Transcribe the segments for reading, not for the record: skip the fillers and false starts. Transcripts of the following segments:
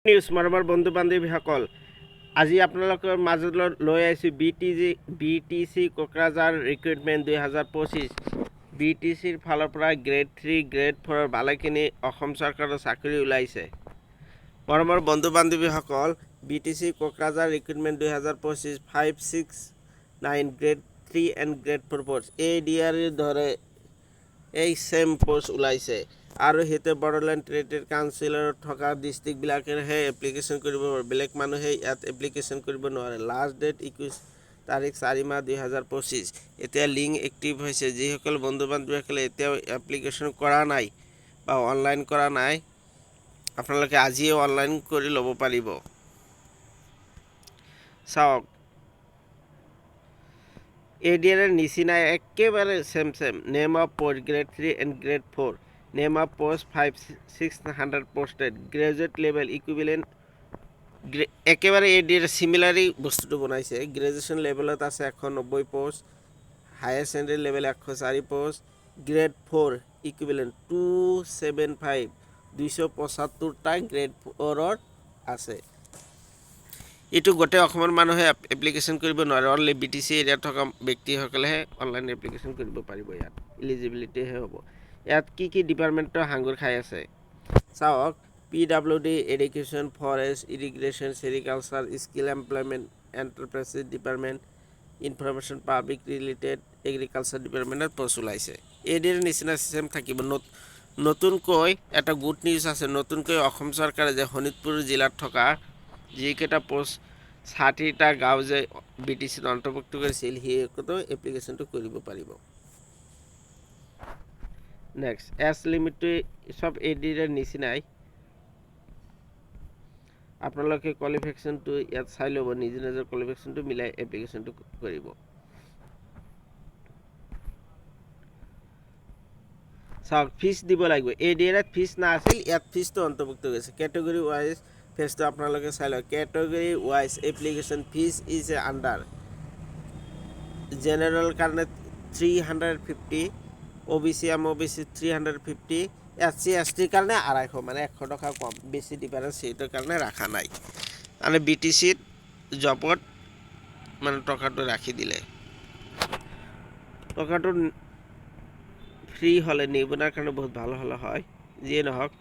News মৰমৰ বন্ধু বান্ধৱীসকল, আজি আপোনালোকৰ মাজলৈ লৈ আহিছোঁ BTC কোকৰাঝাৰ ৰিক্ৰুটমেণ্ট 2025। BTCৰ ফালৰ পৰা গ্ৰেড 3 গ্ৰেড 4 ভালেখিনি অসম চৰকাৰৰ চাকৰি ওলাইছে। মৰমৰ বন্ধু বান্ধৱীসকল, BTC Kokrajhar recruitment 2025 569 grade 3 and grade 4 post ADR দৰে এই সেম পোষ্ট ওলাইছে আৰু হেতে বড়োলেণ্ড টেৰিটৰি কাউন্সিলত থকা ডিষ্ট্ৰিক্টবিলাকেহে এপ্লিকেশ্যন কৰিব পাৰে, বেলেগ মানুহে ইয়াত এপ্লিকেশ্যন কৰিব নোৱাৰে। লাষ্ট ডেট 21 তাৰিখ 4 মাহ 2025। এতিয়া লিংক এক্টিভ হৈছে। যিসকল বন্ধু বান্ধৱীসকলে এতিয়াও এপ্লিকেশ্যন কৰা নাই বা অনলাইন কৰা নাই, আপোনালোকে আজিয়ে অনলাইন কৰি ল'ব পাৰিব। চাওক, ADR নিচিনাই একেবাৰে same name of post grade 3 and grade 4। Name of post 5600 posted graduate level equivalent একেবাৰে ADR চিমিলাৰি বস্তুটো বনাইছে। গ্ৰেজুৱেশ্যন লেভেলত আছে 190 post, higher secondary level 104 post, grade 4 equivalent 275 275টা গ্ৰেড 4ৰ আছে। এইটো গোটেই অসমৰ মানুহে এপ্লিকেশ্যন কৰিব নোৱাৰে, অনলি BTC এৰিয়াত থকা ব্যক্তিসকলেহে অনলাইন এপ্লিকেশ্যন কৰিব পাৰিব। ইয়াত ইলিজিবিলিটিহে হ'ব। ইয়াত কি কি ডিপাৰ্টমেণ্টৰ হাংগুৰ খাই আছে চাওক। PWD, education, forest, irrigation, sericulture, skill employment, enterprises department, information public related, agriculture ডিপাৰ্টমেণ্টত পোষ্ট ওলাইছে। ADR নিচিনা চিষ্টেম থাকিব। নতুনকৈ এটা গুড নিউজ আছে। নতুনকৈ অসম চৰকাৰে যে শোণিতপুৰ জিলাত থকা যিকেইটা পোষ্ট 60টা গাঁও যে BTCত অন্তৰ্ভুক্ত কৰিছিল, সিহঁতো এপ্লিকেশ্যনটো কৰিব পাৰিব। নেক্সট, এজ লিমিটটো চব ADR নিচিনাই। আপোনালোকে কোৱালিফিকেশ্যনটো ইয়াত চাই ল'ব, নিজৰ কোৱালিফিকেশ্যনটো মিলাই এপ্লিকেশ্যনটো কৰিব। চাওক, ফিজ দিব লাগিব। ADRত ফিজ নাছিল, ইয়াত ফিজটো অন্তৰ্ভুক্ত কৰিছে। কেটেগৰী ৱাইজ ফিজটো আপোনালোকে চাই লওক। Category wise application fees is under general কাৰণে 350, OBC MOBC 350, SC ST কাৰণে 250, মানে 100 টকা কম, বেছি ডিফাৰেঞ্চ সেইটোৰ কাৰণে ৰখা নাই। মানে BTCত জবত মানে টকাটো ৰাখি দিলে। টকাটো ফ্ৰী হ'লে নিবনুৱাৰ কাৰণে বহুত ভাল হ'লে হয়। যিয়ে নহওক,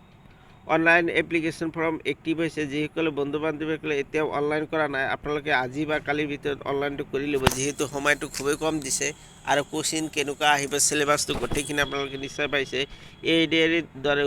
অনলাইন এপ্লিকেশ্যন ফৰ্ম এক্টিভ হৈছে। যিসকলে বন্ধু বান্ধৱীসকলে এতিয়াও অনলাইন কৰা নাই, আপোনালোকে আজি বা কালিৰ ভিতৰত অনলাইনটো কৰি ল'ব, যিহেতু সময়টো খুবেই কম দিছে আৰু কুৱেশ্যন কেনেকুৱা আহিব, চিলেবাছটো গোটেইখিনি আপোনালোকে নিশ্চয় পাইছে। ADR দৰে